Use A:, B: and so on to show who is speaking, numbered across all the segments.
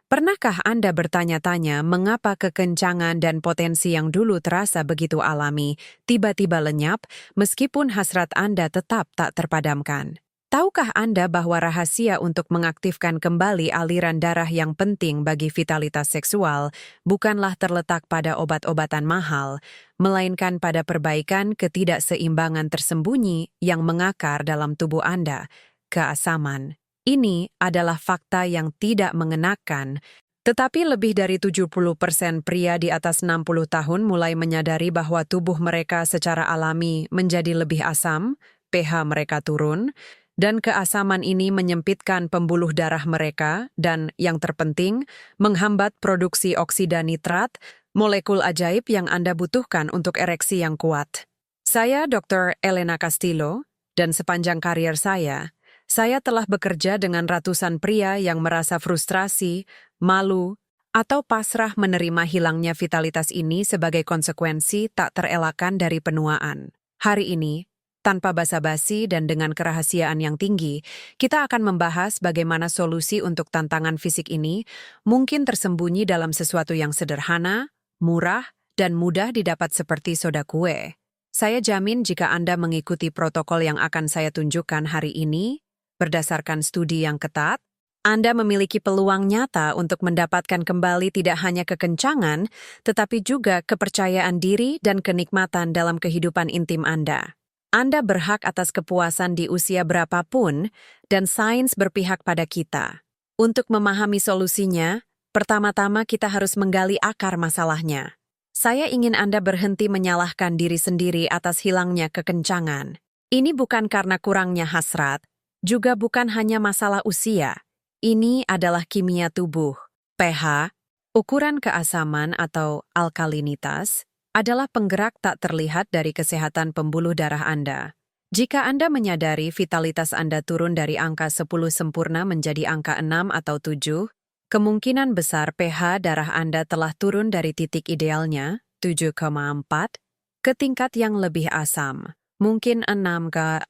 A: Pernahkah Anda bertanya-tanya mengapa kekencangan dan potensi yang dulu terasa begitu alami tiba-tiba lenyap meskipun hasrat Anda tetap tak terpadamkan? Tahukah Anda bahwa rahasia untuk mengaktifkan kembali aliran darah yang penting bagi vitalitas seksual bukanlah terletak pada obat-obatan mahal, melainkan pada perbaikan ketidakseimbangan tersembunyi yang mengakar dalam tubuh Anda, keasaman. Ini adalah fakta yang tidak mengenakan, tetapi lebih dari 70% pria di atas 60 tahun mulai menyadari bahwa tubuh mereka secara alami menjadi lebih asam, pH mereka turun, dan keasaman ini menyempitkan pembuluh darah mereka dan, yang terpenting, menghambat produksi oksida nitrat, molekul ajaib yang Anda butuhkan untuk ereksi yang kuat. Saya Dr. Elena Castillo, dan sepanjang karier saya telah bekerja dengan ratusan pria yang merasa frustrasi, malu, atau pasrah menerima hilangnya vitalitas ini sebagai konsekuensi tak terelakkan dari penuaan. Hari ini, tanpa basa-basi dan dengan kerahasiaan yang tinggi, kita akan membahas bagaimana solusi untuk tantangan fisik ini mungkin tersembunyi dalam sesuatu yang sederhana, murah, dan mudah didapat seperti soda kue. Saya jamin jika Anda mengikuti protokol yang akan saya tunjukkan hari ini, berdasarkan studi yang ketat, Anda memiliki peluang nyata untuk mendapatkan kembali tidak hanya kekencangan, tetapi juga kepercayaan diri dan kenikmatan dalam kehidupan intim Anda. Anda berhak atas kepuasan di usia berapapun, dan sains berpihak pada kita. Untuk memahami solusinya, pertama-tama kita harus menggali akar masalahnya. Saya ingin Anda berhenti menyalahkan diri sendiri atas hilangnya kekencangan. Ini bukan karena kurangnya hasrat, juga bukan hanya masalah usia. Ini adalah kimia tubuh. pH, ukuran keasaman atau alkalinitas, adalah penggerak tak terlihat dari kesehatan pembuluh darah Anda. Jika Anda menyadari vitalitas Anda turun dari angka 10 sempurna menjadi angka 6 atau 7, kemungkinan besar pH darah Anda telah turun dari titik idealnya, 7,4, ke tingkat yang lebih asam. Mungkin 6,8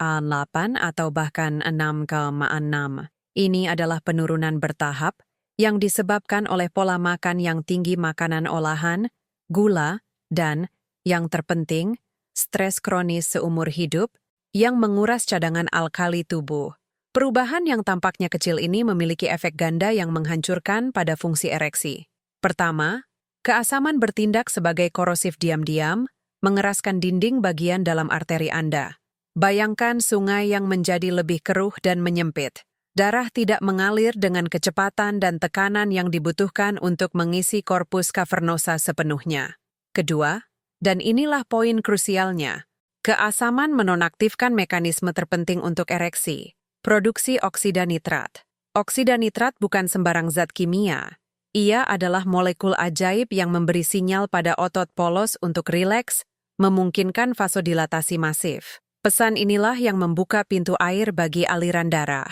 A: atau bahkan 6,6. Ini adalah penurunan bertahap yang disebabkan oleh pola makan yang tinggi makanan olahan, gula, dan, yang terpenting, stres kronis seumur hidup yang menguras cadangan alkali tubuh. Perubahan yang tampaknya kecil ini memiliki efek ganda yang menghancurkan pada fungsi ereksi. Pertama, keasaman bertindak sebagai korosif diam-diam, mengeraskan dinding bagian dalam arteri Anda. Bayangkan sungai yang menjadi lebih keruh dan menyempit. Darah tidak mengalir dengan kecepatan dan tekanan yang dibutuhkan untuk mengisi korpus cavernosa sepenuhnya. Kedua, dan inilah poin krusialnya, keasaman menonaktifkan mekanisme terpenting untuk ereksi, produksi oksida nitrat. Oksida nitrat bukan sembarang zat kimia. Ia adalah molekul ajaib yang memberi sinyal pada otot polos untuk rileks, memungkinkan vasodilatasi masif. Pesan inilah yang membuka pintu air bagi aliran darah.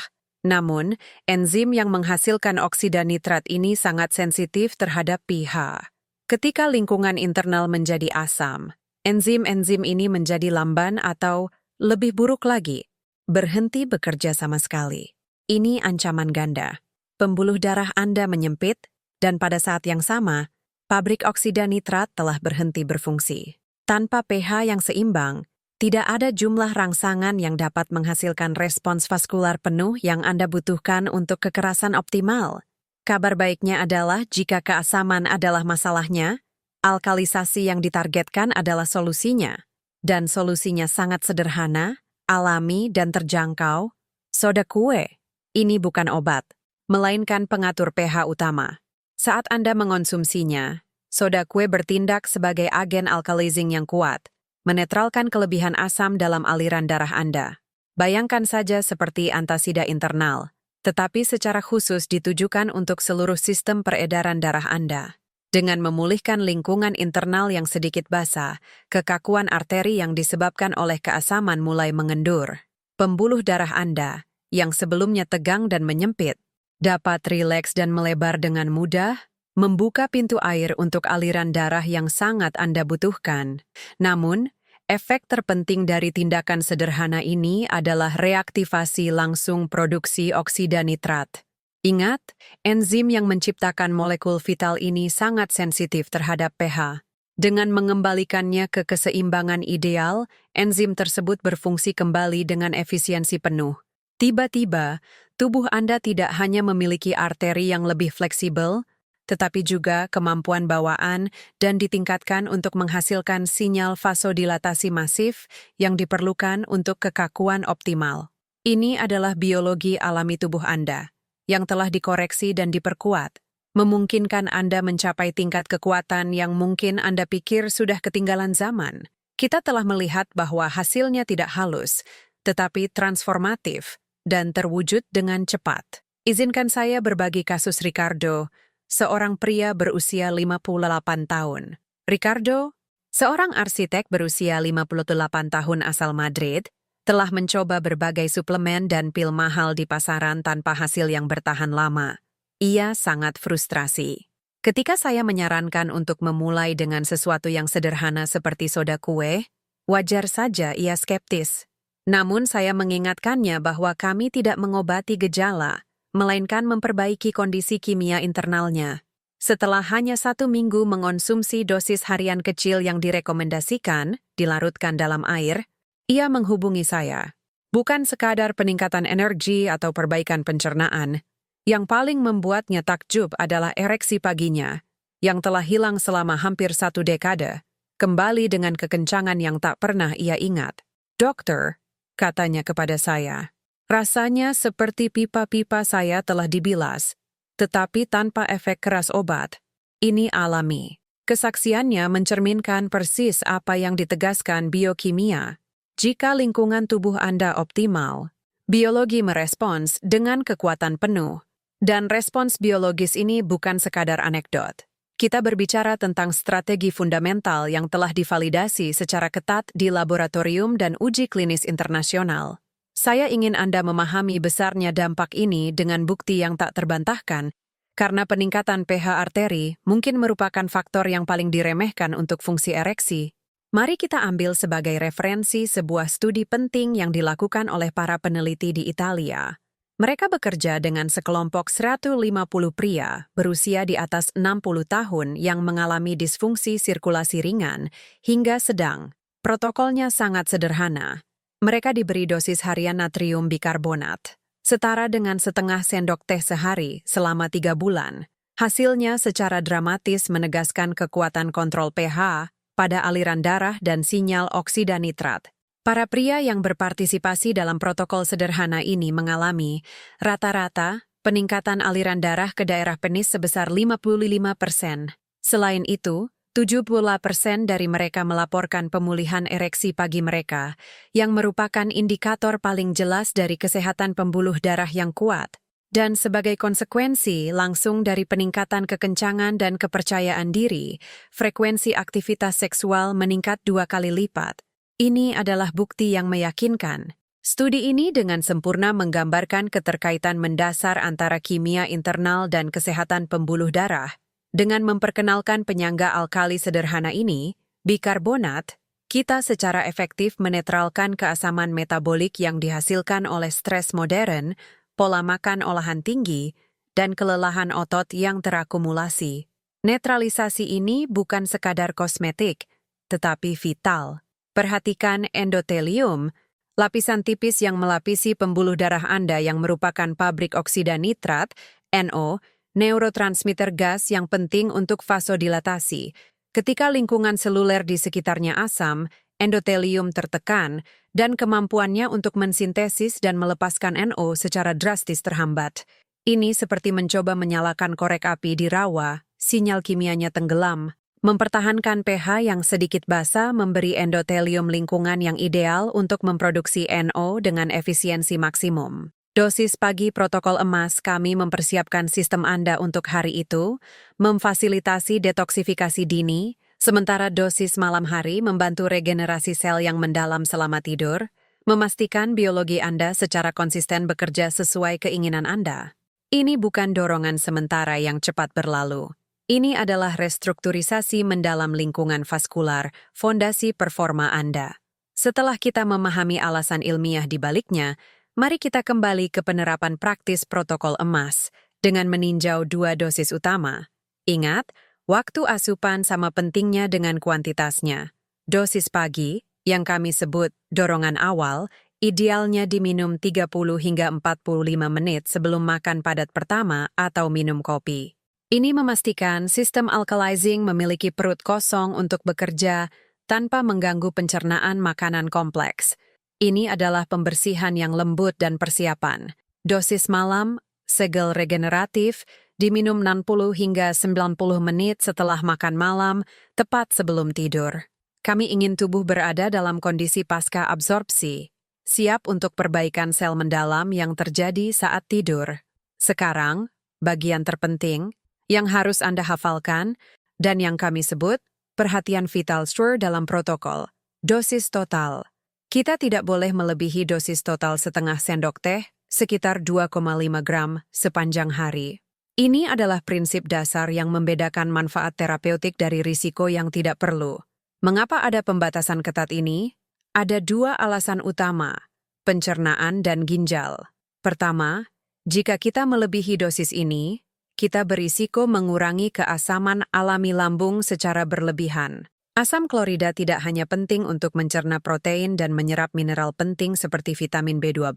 A: Namun, enzim yang menghasilkan oksida nitrat ini sangat sensitif terhadap pH. Ketika lingkungan internal menjadi asam, enzim-enzim ini menjadi lamban atau, lebih buruk lagi, berhenti bekerja sama sekali. Ini ancaman ganda. Pembuluh darah Anda menyempit, dan pada saat yang sama, pabrik oksida nitrat telah berhenti berfungsi. Tanpa pH yang seimbang, tidak ada jumlah rangsangan yang dapat menghasilkan respons vaskular penuh yang Anda butuhkan untuk kekerasan optimal. Kabar baiknya adalah jika keasaman adalah masalahnya, alkalisasi yang ditargetkan adalah solusinya. Dan solusinya sangat sederhana, alami, dan terjangkau. Soda kue. Ini bukan obat, melainkan pengatur pH utama. Saat Anda mengonsumsinya, soda kue bertindak sebagai agen alkalizing yang kuat, menetralkan kelebihan asam dalam aliran darah Anda. Bayangkan saja seperti antasida internal, tetapi secara khusus ditujukan untuk seluruh sistem peredaran darah Anda. Dengan memulihkan lingkungan internal yang sedikit basah, kekakuan arteri yang disebabkan oleh keasaman mulai mengendur. Pembuluh darah Anda, yang sebelumnya tegang dan menyempit, dapat rileks dan melebar dengan mudah, membuka pintu air untuk aliran darah yang sangat Anda butuhkan. Namun, efek terpenting dari tindakan sederhana ini adalah reaktivasi langsung produksi oksida nitrat. Ingat, enzim yang menciptakan molekul vital ini sangat sensitif terhadap pH. Dengan mengembalikannya ke keseimbangan ideal, enzim tersebut berfungsi kembali dengan efisiensi penuh. Tiba-tiba, tubuh Anda tidak hanya memiliki arteri yang lebih fleksibel, tetapi juga kemampuan bawaan dan ditingkatkan untuk menghasilkan sinyal vasodilatasi masif yang diperlukan untuk kekakuan optimal. Ini adalah biologi alami tubuh Anda, yang telah dikoreksi dan diperkuat, memungkinkan Anda mencapai tingkat kekuatan yang mungkin Anda pikir sudah ketinggalan zaman. Kita telah melihat bahwa hasilnya tidak halus, tetapi transformatif dan terwujud dengan cepat. Izinkan saya berbagi kasus Ricardo, seorang pria berusia 58 tahun. Ricardo, seorang arsitek berusia 58 tahun asal Madrid, telah mencoba berbagai suplemen dan pil mahal di pasaran tanpa hasil yang bertahan lama. Ia sangat frustrasi. Ketika saya menyarankan untuk memulai dengan sesuatu yang sederhana seperti soda kue, wajar saja ia skeptis. Namun saya mengingatkannya bahwa kami tidak mengobati gejala, melainkan memperbaiki kondisi kimia internalnya. Setelah hanya 1 minggu mengonsumsi dosis harian kecil yang direkomendasikan, dilarutkan dalam air, ia menghubungi saya. Bukan sekadar peningkatan energi atau perbaikan pencernaan. Yang paling membuatnya takjub adalah ereksi paginya, yang telah hilang selama hampir 1 dekade, kembali dengan kekencangan yang tak pernah ia ingat. "Dokter," katanya kepada saya, "rasanya seperti pipa-pipa saya telah dibilas, tetapi tanpa efek keras obat. Ini alami." Kesaksiannya mencerminkan persis apa yang ditegaskan biokimia. Jika lingkungan tubuh Anda optimal, biologi merespons dengan kekuatan penuh. Dan respons biologis ini bukan sekadar anekdot. Kita berbicara tentang strategi fundamental yang telah divalidasi secara ketat di laboratorium dan uji klinis internasional. Saya ingin Anda memahami besarnya dampak ini dengan bukti yang tak terbantahkan, karena peningkatan pH arteri mungkin merupakan faktor yang paling diremehkan untuk fungsi ereksi. Mari kita ambil sebagai referensi sebuah studi penting yang dilakukan oleh para peneliti di Italia. Mereka bekerja dengan sekelompok 150 pria berusia di atas 60 tahun yang mengalami disfungsi sirkulasi ringan hingga sedang. Protokolnya sangat sederhana. Mereka diberi dosis harian natrium bikarbonat, setara dengan setengah sendok teh sehari selama 3 bulan. Hasilnya secara dramatis menegaskan kekuatan kontrol pH pada aliran darah dan sinyal oksida nitrat. Para pria yang berpartisipasi dalam protokol sederhana ini mengalami rata-rata peningkatan aliran darah ke daerah penis sebesar 55%. Selain itu, 70% dari mereka melaporkan pemulihan ereksi pagi mereka, yang merupakan indikator paling jelas dari kesehatan pembuluh darah yang kuat. Dan sebagai konsekuensi langsung dari peningkatan kekencangan dan kepercayaan diri, frekuensi aktivitas seksual meningkat 2 kali lipat. Ini adalah bukti yang meyakinkan. Studi ini dengan sempurna menggambarkan keterkaitan mendasar antara kimia internal dan kesehatan pembuluh darah. Dengan memperkenalkan penyangga alkali sederhana ini, bikarbonat, kita secara efektif menetralkan keasaman metabolik yang dihasilkan oleh stres modern, pola makan olahan tinggi, dan kelelahan otot yang terakumulasi. Netralisasi ini bukan sekadar kosmetik, tetapi vital. Perhatikan endotelium, lapisan tipis yang melapisi pembuluh darah Anda yang merupakan pabrik oksida nitrat, NO, neurotransmitter gas yang penting untuk vasodilatasi. Ketika lingkungan seluler di sekitarnya asam, endotelium tertekan, dan kemampuannya untuk mensintesis dan melepaskan NO secara drastis terhambat. Ini seperti mencoba menyalakan korek api di rawa, sinyal kimianya tenggelam. Mempertahankan pH yang sedikit basa memberi endotelium lingkungan yang ideal untuk memproduksi NO dengan efisiensi maksimum. Dosis pagi protokol emas kami mempersiapkan sistem Anda untuk hari itu, memfasilitasi detoksifikasi dini, sementara dosis malam hari membantu regenerasi sel yang mendalam selama tidur, memastikan biologi Anda secara konsisten bekerja sesuai keinginan Anda. Ini bukan dorongan sementara yang cepat berlalu. Ini adalah restrukturisasi mendalam lingkungan vaskular, fondasi performa Anda. Setelah kita memahami alasan ilmiah di baliknya, mari kita kembali ke penerapan praktis protokol emas dengan meninjau 2 dosis utama. Ingat, waktu asupan sama pentingnya dengan kuantitasnya. Dosis pagi, yang kami sebut dorongan awal, idealnya diminum 30 hingga 45 menit sebelum makan padat pertama atau minum kopi. Ini memastikan sistem alkalizing memiliki perut kosong untuk bekerja tanpa mengganggu pencernaan makanan kompleks. Ini adalah pembersihan yang lembut dan persiapan. Dosis malam, segel regeneratif, diminum 60 hingga 90 menit setelah makan malam, tepat sebelum tidur. Kami ingin tubuh berada dalam kondisi pasca absorpsi, siap untuk perbaikan sel mendalam yang terjadi saat tidur. Sekarang, bagian terpenting, yang harus Anda hafalkan, dan yang kami sebut, perhatian vital sure dalam protokol, dosis total. Kita tidak boleh melebihi dosis total setengah sendok teh, sekitar 2,5 gram sepanjang hari. Ini adalah prinsip dasar yang membedakan manfaat terapeutik dari risiko yang tidak perlu. Mengapa ada pembatasan ketat ini? Ada 2 alasan utama, pencernaan dan ginjal. Pertama, jika kita melebihi dosis ini, kita berisiko mengurangi keasaman alami lambung secara berlebihan. Asam klorida tidak hanya penting untuk mencerna protein dan menyerap mineral penting seperti vitamin B12,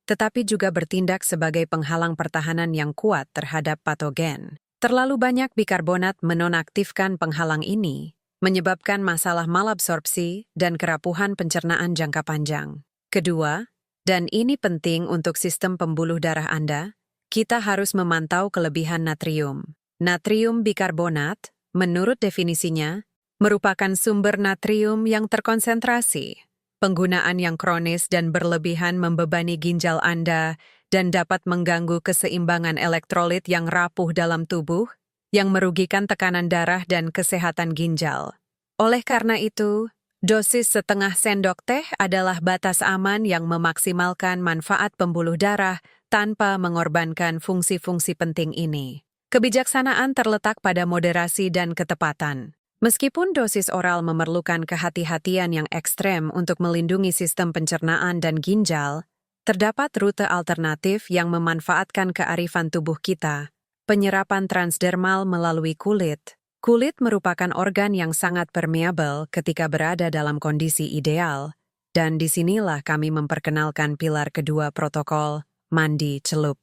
A: tetapi juga bertindak sebagai penghalang pertahanan yang kuat terhadap patogen. Terlalu banyak bikarbonat menonaktifkan penghalang ini, menyebabkan masalah malabsorpsi dan kerapuhan pencernaan jangka panjang. Kedua, dan ini penting untuk sistem pembuluh darah Anda, kita harus memantau kelebihan natrium. Natrium bikarbonat, menurut definisinya, merupakan sumber natrium yang terkonsentrasi. Penggunaan yang kronis dan berlebihan membebani ginjal Anda dan dapat mengganggu keseimbangan elektrolit yang rapuh dalam tubuh, yang merugikan tekanan darah dan kesehatan ginjal. Oleh karena itu, dosis setengah sendok teh adalah batas aman yang memaksimalkan manfaat pembuluh darah tanpa mengorbankan fungsi-fungsi penting ini. Kebijaksanaan terletak pada moderasi dan ketepatan. Meskipun dosis oral memerlukan kehati-hatian yang ekstrem untuk melindungi sistem pencernaan dan ginjal, terdapat rute alternatif yang memanfaatkan kearifan tubuh kita. Penyerapan transdermal melalui kulit. Kulit merupakan organ yang sangat permeabel ketika berada dalam kondisi ideal, dan disinilah kami memperkenalkan pilar kedua protokol, mandi celup.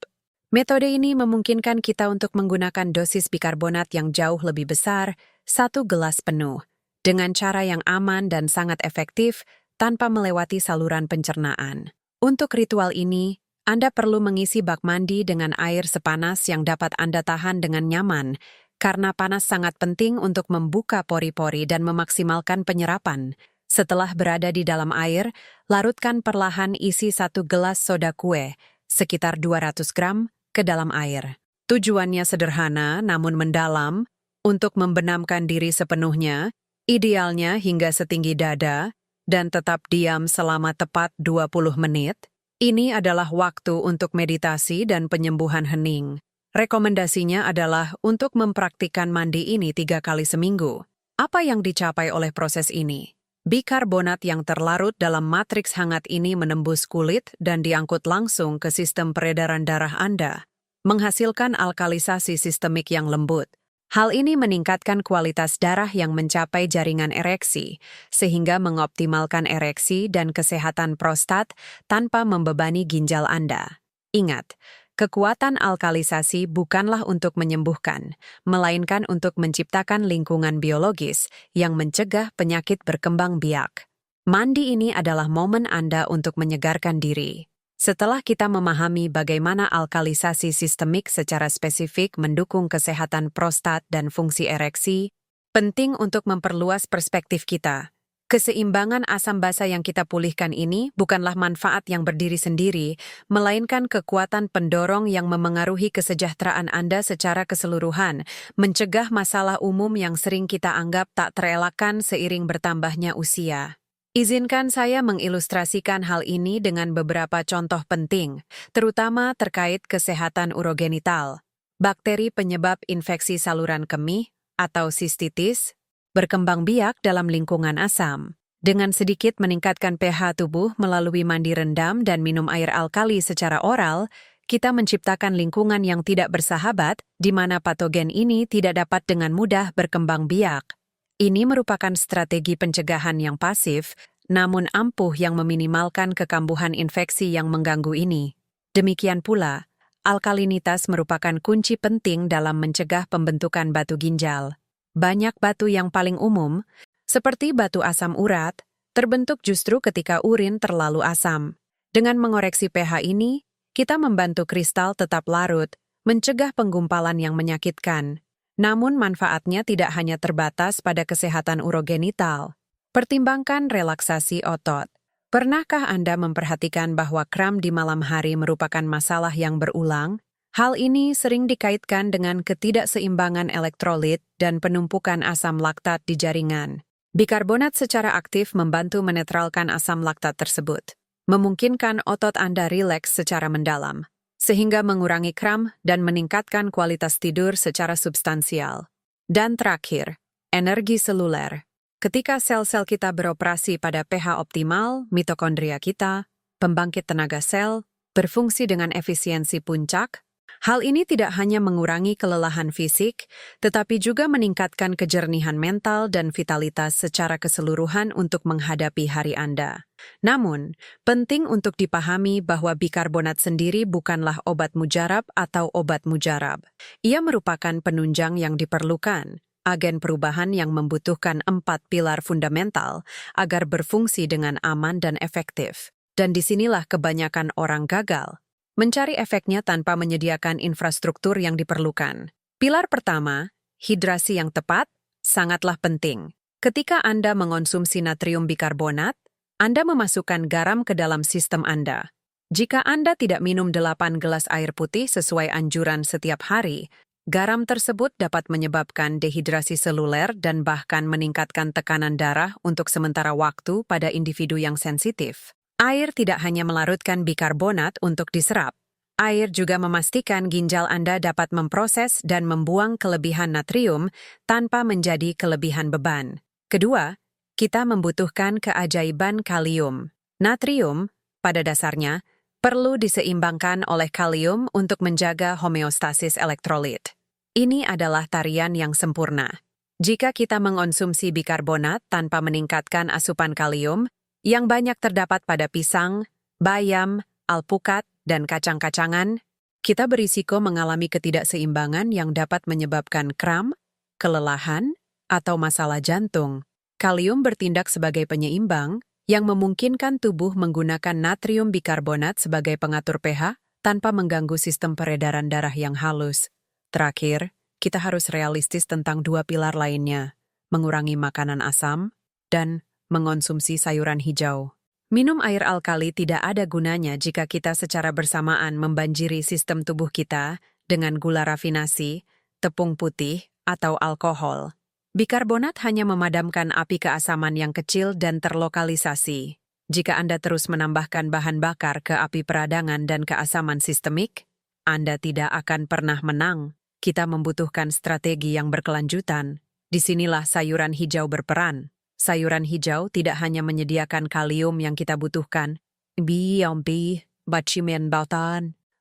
A: Metode ini memungkinkan kita untuk menggunakan dosis bikarbonat yang jauh lebih besar, 1 gelas penuh, dengan cara yang aman dan sangat efektif tanpa melewati saluran pencernaan. Untuk ritual ini, Anda perlu mengisi bak mandi dengan air sepanas yang dapat Anda tahan dengan nyaman, karena panas sangat penting untuk membuka pori-pori dan memaksimalkan penyerapan. Setelah berada di dalam air, larutkan perlahan isi 1 gelas soda kue, sekitar 200 gram, ke dalam air. Tujuannya sederhana namun mendalam, untuk membenamkan diri sepenuhnya, idealnya hingga setinggi dada, dan tetap diam selama tepat 20 menit. Ini adalah waktu untuk meditasi dan penyembuhan hening. Rekomendasinya adalah untuk mempraktikkan mandi ini 3 kali seminggu. Apa yang dicapai oleh proses ini? Bikarbonat yang terlarut dalam matriks hangat ini menembus kulit dan diangkut langsung ke sistem peredaran darah Anda, menghasilkan alkalisasi sistemik yang lembut. Hal ini meningkatkan kualitas darah yang mencapai jaringan ereksi, sehingga mengoptimalkan ereksi dan kesehatan prostat tanpa membebani ginjal Anda. Ingat, kekuatan alkalisasi bukanlah untuk menyembuhkan, melainkan untuk menciptakan lingkungan biologis yang mencegah penyakit berkembang biak. Mandi ini adalah momen Anda untuk menyegarkan diri. Setelah kita memahami bagaimana alkalisasi sistemik secara spesifik mendukung kesehatan prostat dan fungsi ereksi, penting untuk memperluas perspektif kita. Keseimbangan asam basa yang kita pulihkan ini bukanlah manfaat yang berdiri sendiri, melainkan kekuatan pendorong yang memengaruhi kesejahteraan Anda secara keseluruhan, mencegah masalah umum yang sering kita anggap tak terelakkan seiring bertambahnya usia. Izinkan saya mengilustrasikan hal ini dengan beberapa contoh penting, terutama terkait kesehatan urogenital. Bakteri penyebab infeksi saluran kemih atau sistitis berkembang biak dalam lingkungan asam. Dengan sedikit meningkatkan pH tubuh melalui mandi rendam dan minum air alkali secara oral, kita menciptakan lingkungan yang tidak bersahabat di mana patogen ini tidak dapat dengan mudah berkembang biak. Ini merupakan strategi pencegahan yang pasif, namun ampuh yang meminimalkan kekambuhan infeksi yang mengganggu ini. Demikian pula, alkalinitas merupakan kunci penting dalam mencegah pembentukan batu ginjal. Banyak batu yang paling umum, seperti batu asam urat, terbentuk justru ketika urin terlalu asam. Dengan mengoreksi pH ini, kita membantu kristal tetap larut, mencegah penggumpalan yang menyakitkan. Namun manfaatnya tidak hanya terbatas pada kesehatan urogenital. Pertimbangkan relaksasi otot. Pernahkah Anda memperhatikan bahwa kram di malam hari merupakan masalah yang berulang? Hal ini sering dikaitkan dengan ketidakseimbangan elektrolit dan penumpukan asam laktat di jaringan. Bikarbonat secara aktif membantu menetralkan asam laktat tersebut, memungkinkan otot Anda rileks secara mendalam, sehingga mengurangi kram dan meningkatkan kualitas tidur secara substansial. Dan terakhir, energi seluler. Ketika sel-sel kita beroperasi pada pH optimal, mitokondria kita, pembangkit tenaga sel, berfungsi dengan efisiensi puncak. Hal ini tidak hanya mengurangi kelelahan fisik, tetapi juga meningkatkan kejernihan mental dan vitalitas secara keseluruhan untuk menghadapi hari Anda. Namun, penting untuk dipahami bahwa bikarbonat sendiri bukanlah obat mujarab atau obat mujarab. Ia merupakan penunjang yang diperlukan, agen perubahan yang membutuhkan 4 pilar fundamental agar berfungsi dengan aman dan efektif. Dan disinilah kebanyakan orang gagal, mencari efeknya tanpa menyediakan infrastruktur yang diperlukan. Pilar pertama, hidrasi yang tepat, sangatlah penting. Ketika Anda mengonsumsi natrium bikarbonat, Anda memasukkan garam ke dalam sistem Anda. Jika Anda tidak minum 8 gelas air putih sesuai anjuran setiap hari, garam tersebut dapat menyebabkan dehidrasi seluler dan bahkan meningkatkan tekanan darah untuk sementara waktu pada individu yang sensitif. Air tidak hanya melarutkan bikarbonat untuk diserap. Air juga memastikan ginjal Anda dapat memproses dan membuang kelebihan natrium tanpa menjadi kelebihan beban. Kedua, kita membutuhkan keajaiban kalium. Natrium, pada dasarnya, perlu diseimbangkan oleh kalium untuk menjaga homeostasis elektrolit. Ini adalah tarian yang sempurna. Jika kita mengonsumsi bikarbonat tanpa meningkatkan asupan kalium, yang banyak terdapat pada pisang, bayam, alpukat, dan kacang-kacangan, kita berisiko mengalami ketidakseimbangan yang dapat menyebabkan kram, kelelahan, atau masalah jantung. Kalium bertindak sebagai penyeimbang yang memungkinkan tubuh menggunakan natrium bikarbonat sebagai pengatur pH tanpa mengganggu sistem peredaran darah yang halus. Terakhir, kita harus realistis tentang 2 pilar lainnya, mengurangi makanan asam dan mengonsumsi sayuran hijau. Minum air alkali tidak ada gunanya jika kita secara bersamaan membanjiri sistem tubuh kita dengan gula rafinasi, tepung putih, atau alkohol. Bikarbonat hanya memadamkan api keasaman yang kecil dan terlokalisasi. Jika Anda terus menambahkan bahan bakar ke api peradangan dan keasaman sistemik, Anda tidak akan pernah menang. Kita membutuhkan strategi yang berkelanjutan. Disinilah sayuran hijau berperan. Sayuran hijau tidak hanya menyediakan kalium yang kita butuhkan,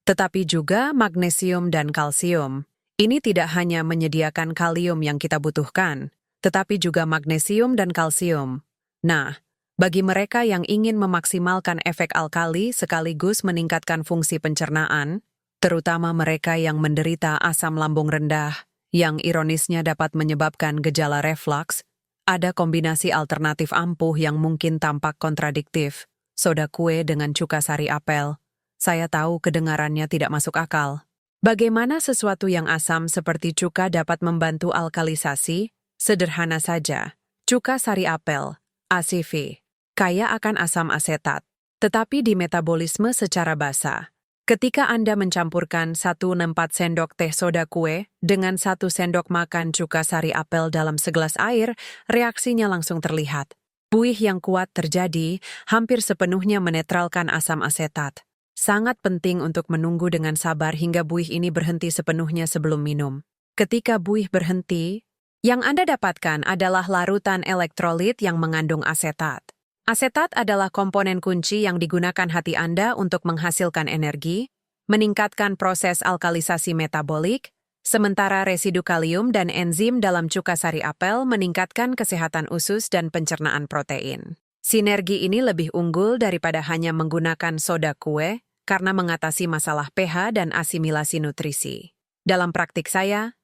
A: tetapi juga magnesium dan kalsium. Ini tidak hanya menyediakan kalium yang kita butuhkan, tetapi juga magnesium dan kalsium. Nah, bagi mereka yang ingin memaksimalkan efek alkali sekaligus meningkatkan fungsi pencernaan, terutama mereka yang menderita asam lambung rendah, yang ironisnya dapat menyebabkan gejala reflux, ada kombinasi alternatif ampuh yang mungkin tampak kontradiktif. Soda kue dengan cuka sari apel. Saya tahu kedengarannya tidak masuk akal. Bagaimana sesuatu yang asam seperti cuka dapat membantu alkalisasi? Sederhana saja. Cuka sari apel, ACV, kaya akan asam asetat, tetapi dimetabolisme secara basa. Ketika Anda mencampurkan 1/4 sendok teh soda kue dengan 1 sendok makan cuka sari apel dalam segelas air, reaksinya langsung terlihat. Buih yang kuat terjadi, hampir sepenuhnya menetralkan asam asetat. Sangat penting untuk menunggu dengan sabar hingga buih ini berhenti sepenuhnya sebelum minum. Ketika buih berhenti, yang Anda dapatkan adalah larutan elektrolit yang mengandung asetat. Asetat adalah komponen kunci yang digunakan hati Anda untuk menghasilkan energi, meningkatkan proses alkalisasi metabolik, sementara residu kalium dan enzim dalam cuka sari apel meningkatkan kesehatan usus dan pencernaan protein. Sinergi ini lebih unggul daripada hanya menggunakan soda kue karena mengatasi masalah pH dan asimilasi nutrisi. Dalam praktik saya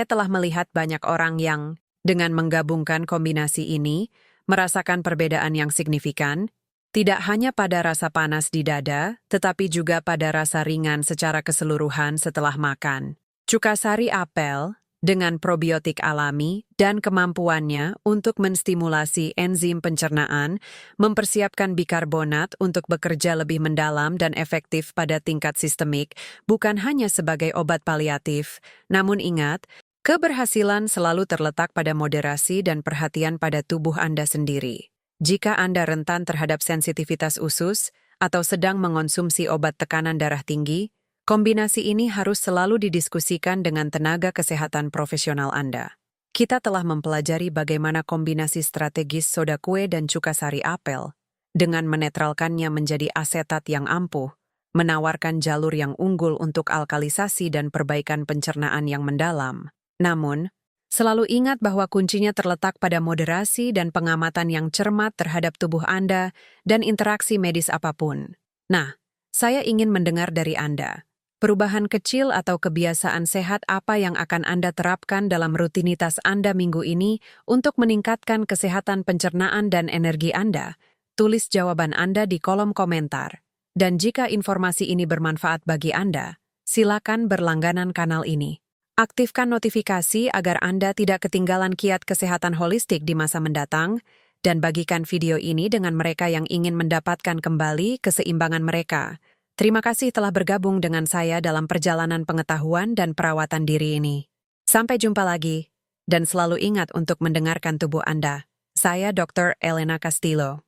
A: telah melihat banyak orang yang, dengan menggabungkan kombinasi ini, merasakan perbedaan yang signifikan, tidak hanya pada rasa panas di dada, tetapi juga pada rasa ringan secara keseluruhan setelah makan. Cuka sari apel, dengan probiotik alami dan kemampuannya untuk menstimulasi enzim pencernaan, mempersiapkan bikarbonat untuk bekerja lebih mendalam dan efektif pada tingkat sistemik, bukan hanya sebagai obat paliatif. Namun ingat, keberhasilan selalu terletak pada moderasi dan perhatian pada tubuh Anda sendiri. Jika Anda rentan terhadap sensitivitas usus atau sedang mengonsumsi obat tekanan darah tinggi, kombinasi ini harus selalu didiskusikan dengan tenaga kesehatan profesional Anda. Kita telah mempelajari bagaimana kombinasi strategis soda kue dan cuka sari apel, dengan menetralkannya menjadi asetat yang ampuh, menawarkan jalur yang unggul untuk alkalisasi dan perbaikan pencernaan yang mendalam. Namun, selalu ingat bahwa kuncinya terletak pada moderasi dan pengamatan yang cermat terhadap tubuh Anda dan interaksi medis apapun. Nah, saya ingin mendengar dari Anda. Perubahan kecil atau kebiasaan sehat apa yang akan Anda terapkan dalam rutinitas Anda minggu ini untuk meningkatkan kesehatan pencernaan dan energi Anda? Tulis jawaban Anda di kolom komentar. Dan jika informasi ini bermanfaat bagi Anda, silakan berlangganan kanal ini. Aktifkan notifikasi agar Anda tidak ketinggalan kiat kesehatan holistik di masa mendatang, dan bagikan video ini dengan mereka yang ingin mendapatkan kembali keseimbangan mereka. Terima kasih telah bergabung dengan saya dalam perjalanan pengetahuan dan perawatan diri ini. Sampai jumpa lagi, dan selalu ingat untuk mendengarkan tubuh Anda. Saya Dr. Elena Castillo.